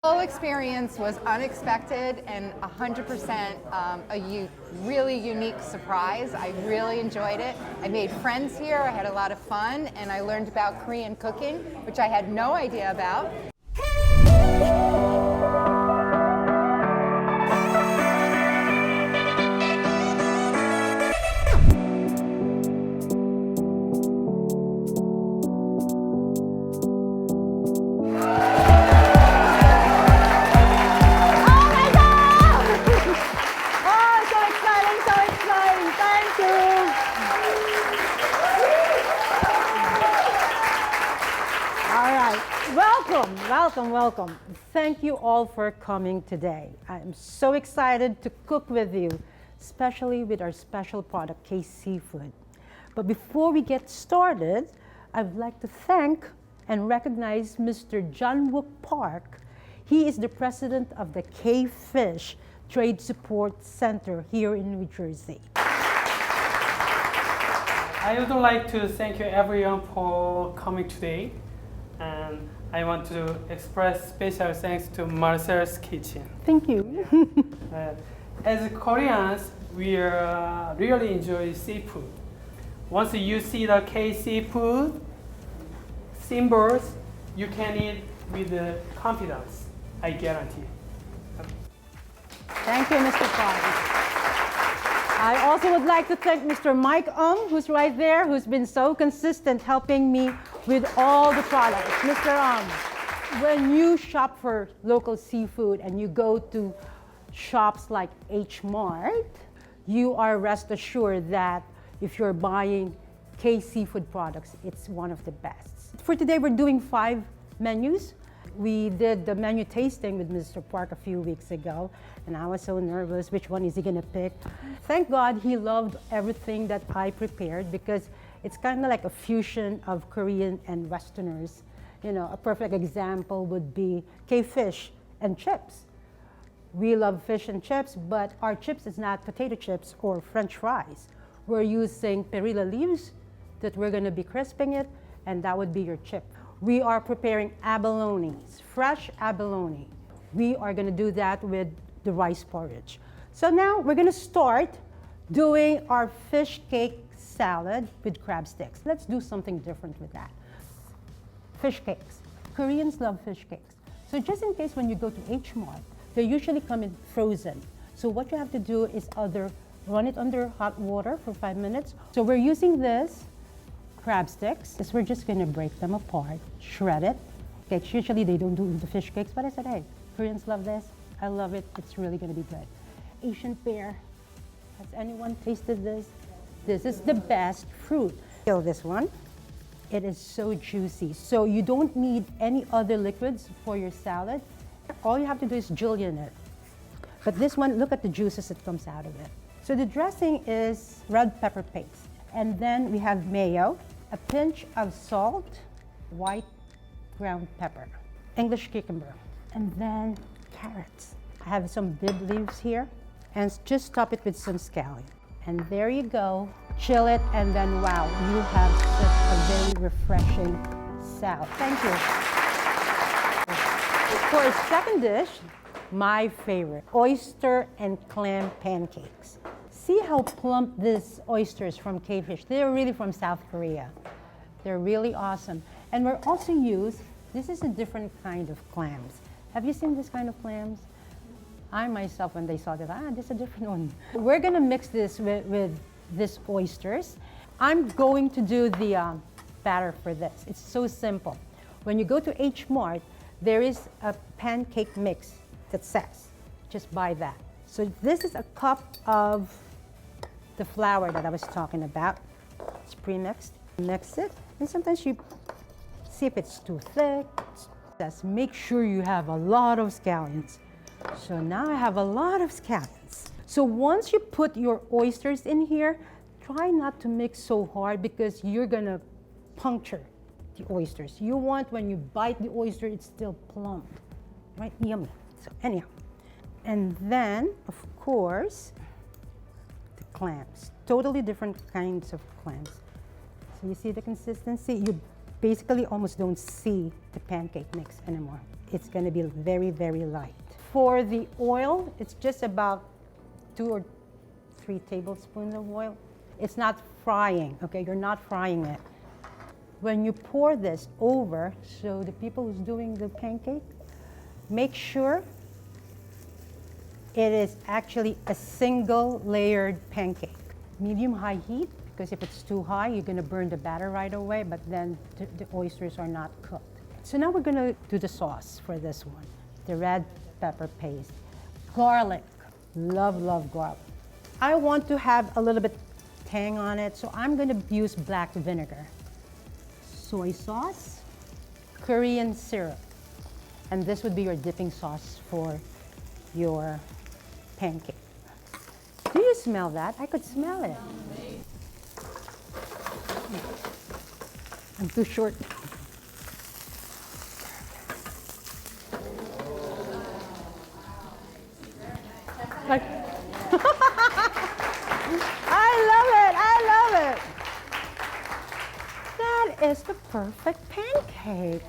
The whole experience was unexpected and 100% really unique surprise. I really enjoyed it. I made friends here, I had a lot of fun, and I learned about Korean cooking, which I had no idea about. Welcome. Thank you all for coming today. I'm so excited to cook with you, especially with our special product, K Seafood. But before we get started, I'd like to thank and recognize Mr. John Wook Park. He is the president of the K Fish Trade Support Center here in New Jersey. I would like to thank you everyone for coming today. And I want to express special thanks to Maricel's Kitchen. Thank you. As Koreans, we really enjoy seafood. Once you see the K seafood symbols, you can eat with confidence, I guarantee. Thank you, Mr. Park. I also would like to thank Mr. Mike who's right there, who's been so consistent helping me with all the products. Mr. When you shop for local seafood and you go to shops like H Mart, you are rest assured that if you're buying K Seafood products, it's one of the best. For today, we're doing 5 menus. We did the menu tasting with Mr. Park a few weeks ago, and I was so nervous, which one is he gonna pick? Thank God he loved everything that I prepared because it's kind of like a fusion of Korean and Westerners. You know, a perfect example would be K-fish and chips. We love fish and chips, but our chips is not potato chips or French fries. We're using perilla leaves that we're gonna be crisping it, and that would be your chip. We are preparing abalones, fresh abalone. We are gonna do that with the rice porridge. So now we're gonna start doing our fish cake salad with crab sticks. Let's do something different with that. Fish cakes. Koreans love fish cakes. So just in case when you go to H Mart, they usually come in frozen. So what you have to do is either run it under hot water for 5 minutes. So we're using this crab sticks. Because we're just gonna break them apart, shred it. Okay, usually they don't do the fish cakes, but I said, hey, Koreans love this. I love it. It's really gonna be good. Asian pear. Has anyone tasted this? This is the best fruit. Peel this one. It is so juicy. So you don't need any other liquids for your salad. All you have to do is julienne it. But this one, look at the juices that comes out of it. So the dressing is red pepper paste. And then we have mayo, a pinch of salt, white ground pepper, English cucumber, and then carrots. I have some bib leaves here, and just top it with some scallion. And there you go. Chill it, and then wow, you have such a very refreshing salad. Thank you. For a second dish, my favorite, oyster and clam pancakes. See how plump these oysters from K-Fish. They're really from South Korea. They're really awesome. And we're also this is a different kind of clams. Have you seen this kind of clams? I myself, when they saw that, this is a different one. We're gonna mix this with these oysters. I'm going to do the batter for this. It's so simple. When you go to H Mart, there is a pancake mix that says, just buy that. So this is a cup of the flour that I was talking about. It's pre-mixed. Mix it, and sometimes you see if it's too thick. Just make sure you have a lot of scallions. So now I have a lot of scallions. So once you put your oysters in here, try not to mix so hard because you're gonna puncture the oysters. You want when you bite the oyster, it's still plump, right? Yummy. So anyhow, and then of course, the clams. Totally different kinds of clams. So you see the consistency? You basically almost don't see the pancake mix anymore. it's going to be very, very light. For the oil, it's just about 2 or 3 tablespoons of oil. It's not frying, okay? You're not frying it. When you pour this over, so the people who's doing the pancake, make sure it is actually a single layered pancake. Medium-high heat, because if it's too high, you're gonna burn the batter right away, but then the oysters are not cooked. So now we're gonna do the sauce for this one. The red pepper paste. Garlic, love, love garlic. I want to have a little bit tang on it, so I'm gonna use black vinegar. Soy sauce, Korean syrup, and this would be your dipping sauce for your pancake. Do you smell that? I could smell it. I'm too short. Like, I love it, I love it. That is the perfect pancake.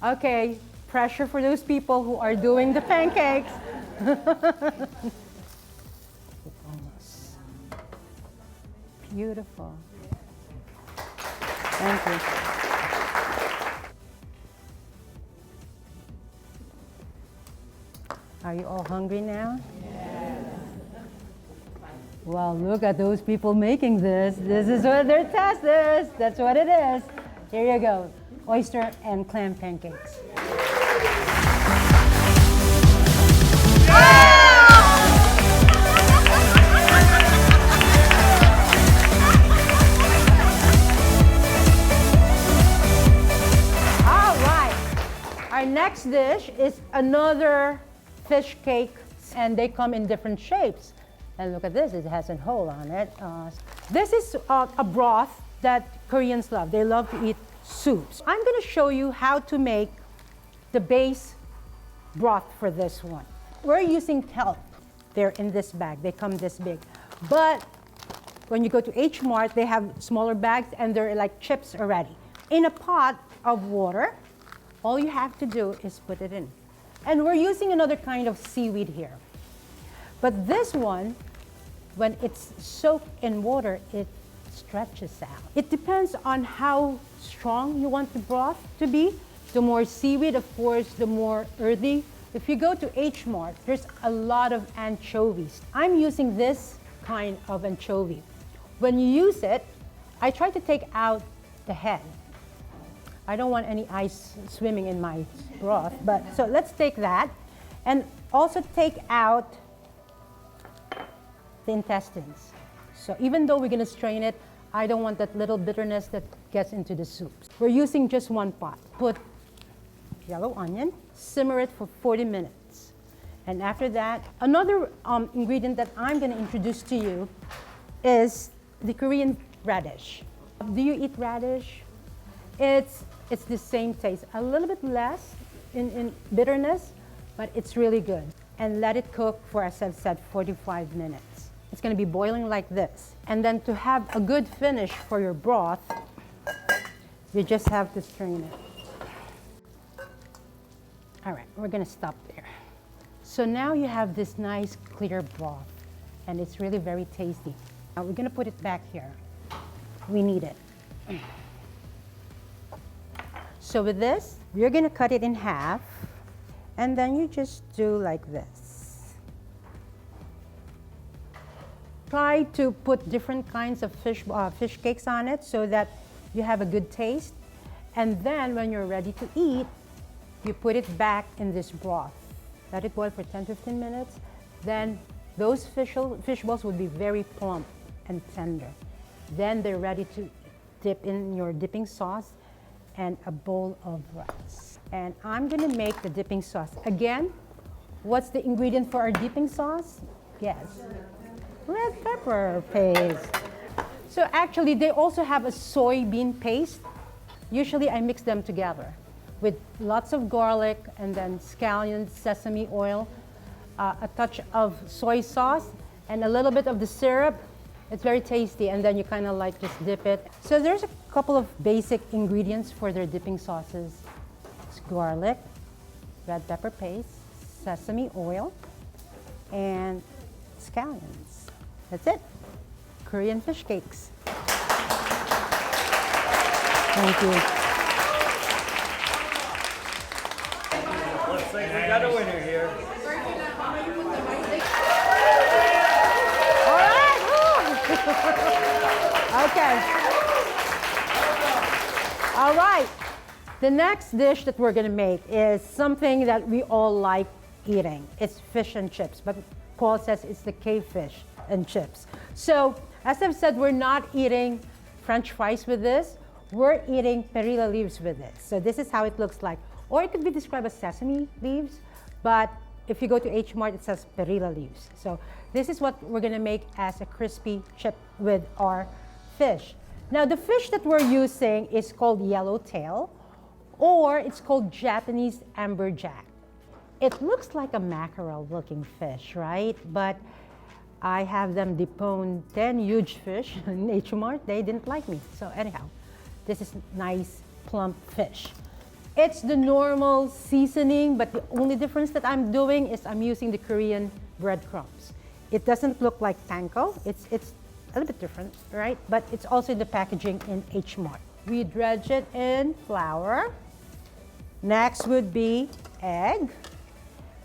Okay, pressure for those people who are doing the pancakes. Almost. Beautiful. Thank you. Are you all hungry now? Yes. Well, look at those people making this. This is what their test is. That's what it is. Here you go. Oyster and clam pancakes. All right. Our next dish is another fish cake, and they come in different shapes. And look at this, it has a hole on it. This is a broth that Koreans love. They love to eat soups. I'm gonna show you how to make the base broth for this one. We're using kelp. They're in this bag, they come this big. But when you go to H Mart, they have smaller bags and they're like chips already. In a pot of water, all you have to do is put it in. And we're using another kind of seaweed here. But this one, when it's soaked in water, it stretches out. It depends on how strong you want the broth to be. The more seaweed, of course, the more earthy. If you go to H Mart, there's a lot of anchovies. I'm using this kind of anchovy. When you use it, I try to take out the head. I don't want any ice swimming in my broth, but so let's take that and also take out the intestines. So even though we're gonna strain it, I don't want that little bitterness that gets into the soup. We're using just one pot. Put yellow onion, simmer it for 40 minutes. And after that, another ingredient that I'm gonna introduce to you is the Korean radish. Do you eat radish? It's the same taste, a little bit less in bitterness, but it's really good. And let it cook for, as I've said, 45 minutes. It's gonna be boiling like this. And then to have a good finish for your broth, you just have to strain it. All right, we're gonna stop there. So now you have this nice clear broth, and it's really very tasty. Now we're gonna put it back here. We need it. So with this, you're gonna cut it in half, and then you just do like this. Try to put different kinds of fish cakes on it so that you have a good taste. And then when you're ready to eat, you put it back in this broth. Let it boil for 10-15 minutes. Then those fish balls will be very plump and tender. Then they're ready to dip in your dipping sauce and a bowl of rice. And I'm gonna make the dipping sauce. Again, what's the ingredient for our dipping sauce? Yes, red pepper paste. So actually, they also have a soybean paste. Usually I mix them together with lots of garlic and then scallions, sesame oil, a touch of soy sauce, and a little bit of the syrup. It's very tasty, and then you kind of like just dip it. So there's a couple of basic ingredients for their dipping sauces. It's garlic, red pepper paste, sesame oil, and scallions. That's it. Korean fish cakes. Thank you. Looks like we got a winner here. All right. Okay. All right. The next dish that we're going to make is something that we all like eating. It's fish and chips, but Paul says it's the cave fish and chips. So, as I've said, we're not eating French fries with this. We're eating perilla leaves with this. So this is how it looks like. Or it could be described as sesame leaves, but if you go to H Mart, it says perilla leaves. So this is what we're gonna make as a crispy chip with our fish. Now the fish that we're using is called yellowtail, or it's called Japanese amberjack. It looks like a mackerel looking fish, right? But I have them debone 10 huge fish in H Mart. They didn't like me. So anyhow, this is nice plump fish. It's the normal seasoning, but the only difference that I'm doing is I'm using the Korean breadcrumbs. It doesn't look like panko. It's a little bit different, right? But it's also in the packaging in H Mart. We dredge it in flour. Next would be egg.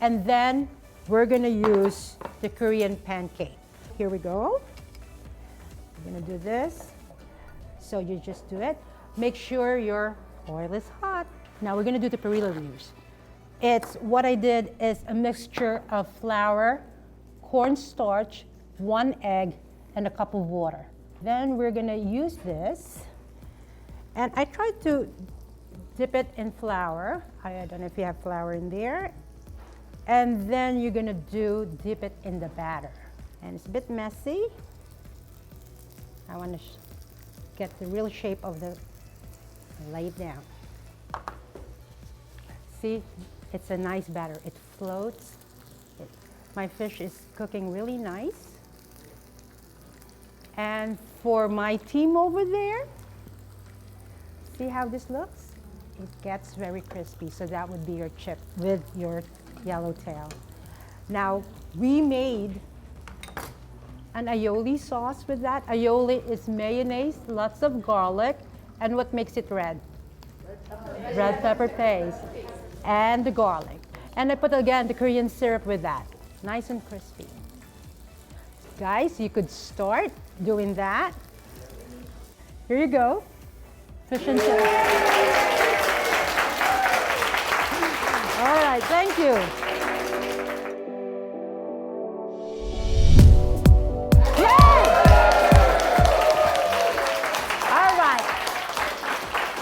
And then we're gonna use the Korean pancake. Here we go. We're gonna do this. So you just do it. Make sure your oil is hot. Now we're gonna do the perilla leaves. It's what I did is a mixture of flour, cornstarch, 1 egg, and a cup of water. Then we're gonna use this. And I tried to dip it in flour. I don't know if you have flour in there. And then you're gonna dip it in the batter. And it's a bit messy. I wanna get the real shape of the, lay it down. See, it's a nice batter. It floats. My fish is cooking really nice. And for my team over there, see how this looks? It gets very crispy, so that would be your chip with your yellowtail. Now, we made an aioli sauce with that. Aioli is mayonnaise, lots of garlic, and what makes it red? Red pepper paste and the garlic. And I put again the Korean syrup with that. Nice and crispy. Guys, you could start doing that. Here you go. Fish and chips. All right, thank you. Yay! All right.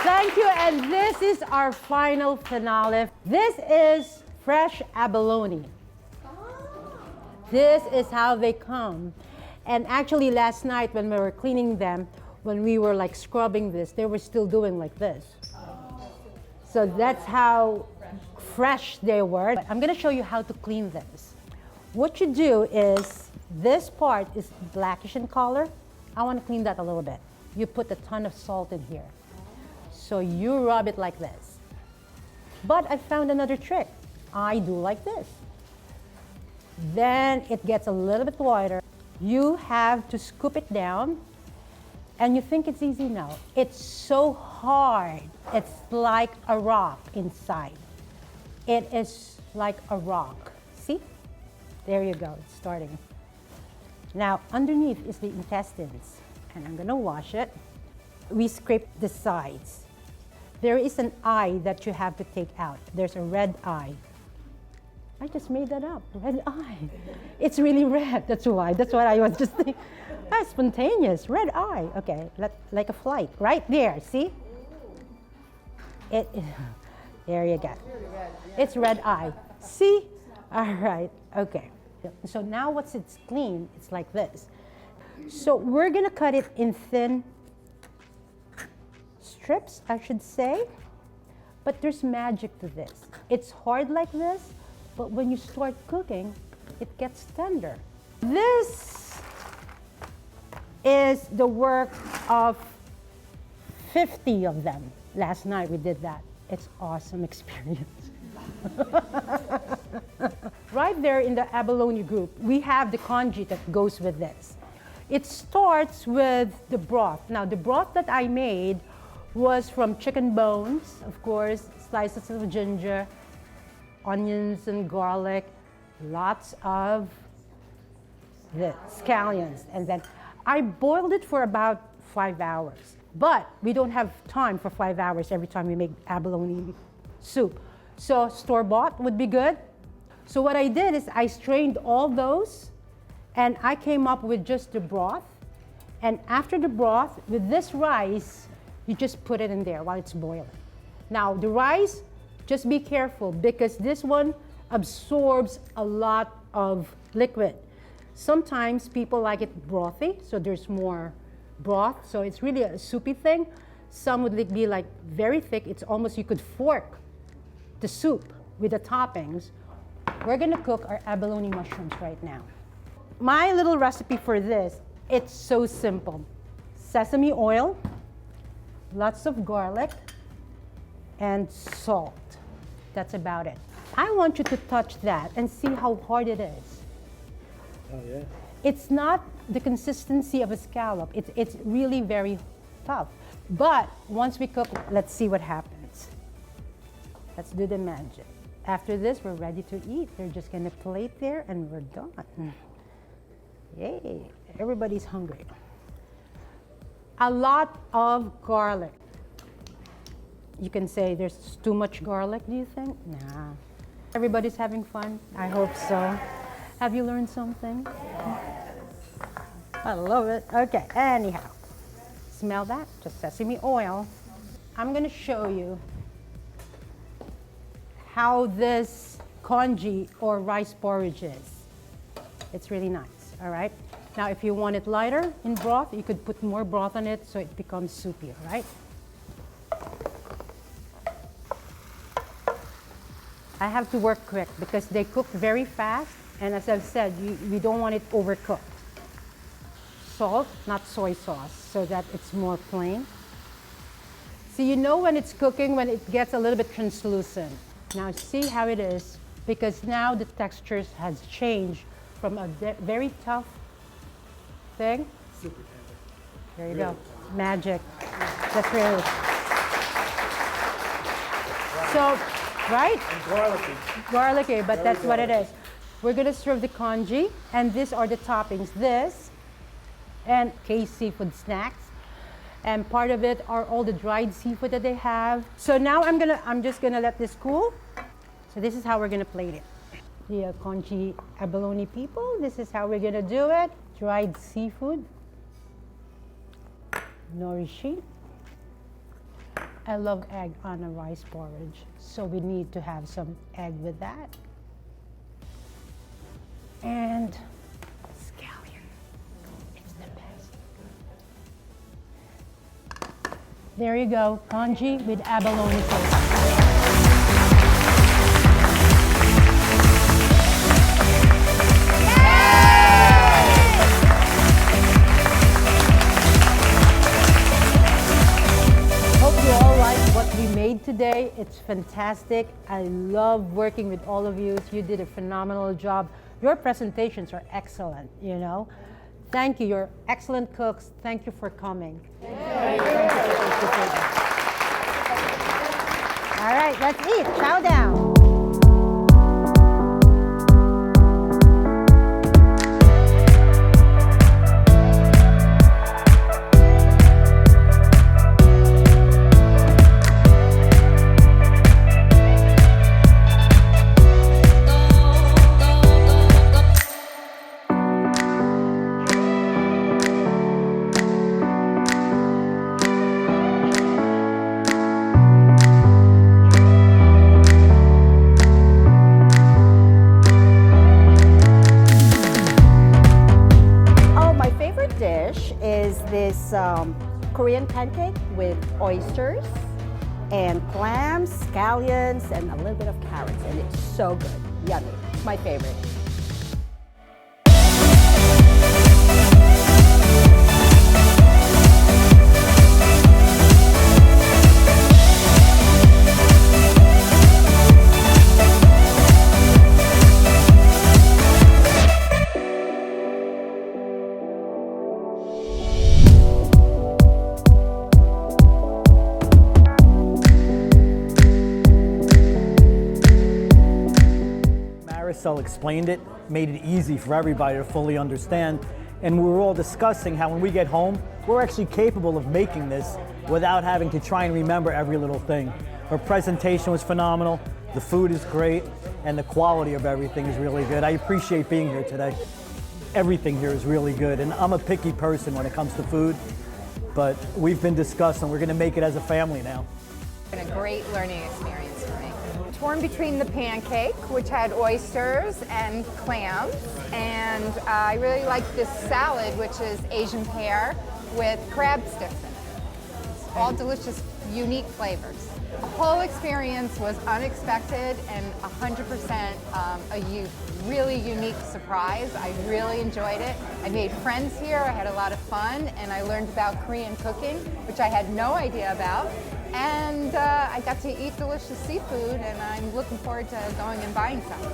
Thank you, and this is our final finale. This is fresh abalone. This is how they come. And actually last night when we were cleaning them, when we were like scrubbing this, they were still doing like this. So that's how fresh they were. But I'm gonna show you how to clean this. What you do is, this part is blackish in color. I wanna clean that a little bit. You put a ton of salt in here. So you rub it like this. But I found another trick. I do like this. Then it gets a little bit wider. You have to scoop it down, and you think it's easy now. It's so hard. It's like a rock inside. It is like a rock. See? There you go, it's starting. Now, underneath is the intestines, and I'm gonna wash it. We scrape the sides. There is an eye that you have to take out. There's a red eye. I just made that up, red eye. It's really red, that's why. That's what I was just thinking. Ah, spontaneous, red eye. Okay, like a flight, right there, see? There you go. It's red eye. See? All right, okay. So now once it's clean, it's like this. So we're gonna cut it in thin strips, I should say. But there's magic to this. It's hard like this, but when you start cooking, it gets tender. This is the work of 50 of them. Last night we did that. It's awesome experience. Right there in the abalone group, we have the congee that goes with this. It starts with the broth. Now, the broth that I made was from chicken bones, of course, slices of ginger, onions and garlic, lots of the scallions. And then I boiled it for about 5 hours. But we don't have time for 5 hours every time we make abalone soup. So store-bought would be good. So what I did is I strained all those and I came up with just the broth. And after the broth, with this rice, you just put it in there while it's boiling. Now the rice, just be careful because this one absorbs a lot of liquid. Sometimes people like it brothy, so there's more broth, so it's really a soupy thing. Some would be like very thick. It's almost you could fork the soup with the toppings. We're gonna cook our abalone mushrooms right now. My little recipe for this, it's so simple. Sesame oil, lots of garlic, and salt. That's about it. I want you to touch that and see how hard it is. Oh, yeah. It's not the consistency of a scallop. It's really very tough. But once we cook, let's see what happens. Let's do the magic. After this, we're ready to eat. We're just gonna plate there and we're done. Yay, everybody's hungry. A lot of garlic. You can say there's too much garlic, do you think? Nah. Everybody's having fun? I hope so. Have you learned something? I love it. Okay, anyhow. Smell that? Just sesame oil. I'm gonna show you how this congee or rice porridge is. It's really nice, all right? Now, if you want it lighter in broth, you could put more broth on it so it becomes soupy, all right? I have to work quick because they cook very fast, and as I've said, we don't want it overcooked. Salt, not soy sauce, so that it's more plain. So you know when it's cooking, when it gets a little bit translucent. Now see how it is, because now the texture has changed from a very tough thing. Super tender. There you Really? go, magic. That's really. So, right? And garlicky. Garlicky, but Very that's what it garlicky. is. We're gonna serve the congee, and these are the toppings. This and K's seafood snacks, and part of it are all the dried seafood that they have. So now I'm just gonna let this cool. So this is how we're gonna plate it. The congee abalone people, this is how we're gonna do it. Dried seafood, norishi. I love egg on a rice porridge, so we need to have some egg with that. And scallion, it's the best. There you go, congee with abalone soup. Hope you all like what we made today. It's fantastic. I love working with all of you. You did a phenomenal job. Your presentations are excellent, you know. Thank you. You're excellent cooks. Thank you for coming. Thank you. All right, let's eat. Chow down. This Korean pancake with oysters and clams, scallions, and a little bit of carrots, and it's so good. Yummy. It's my favorite. Maricel explained it, made it easy for everybody to fully understand. And we were all discussing how when we get home, we're actually capable of making this without having to try and remember every little thing. Her presentation was phenomenal, the food is great, and the quality of everything is really good. I appreciate being here today. Everything here is really good, and I'm a picky person when it comes to food, but we've been discussing, we're gonna make it as a family now. It's been a great learning experience for me. Torn between the pancake, which had oysters and clams, and I really like this salad, which is Asian pear with crab sticks in it. It's all delicious, unique flavors. The whole experience was unexpected and 100% a really unique surprise. I really enjoyed it. I made friends here, I had a lot of fun, and I learned about Korean cooking, which I had no idea about. And I got to eat delicious seafood, and I'm looking forward to going and buying some.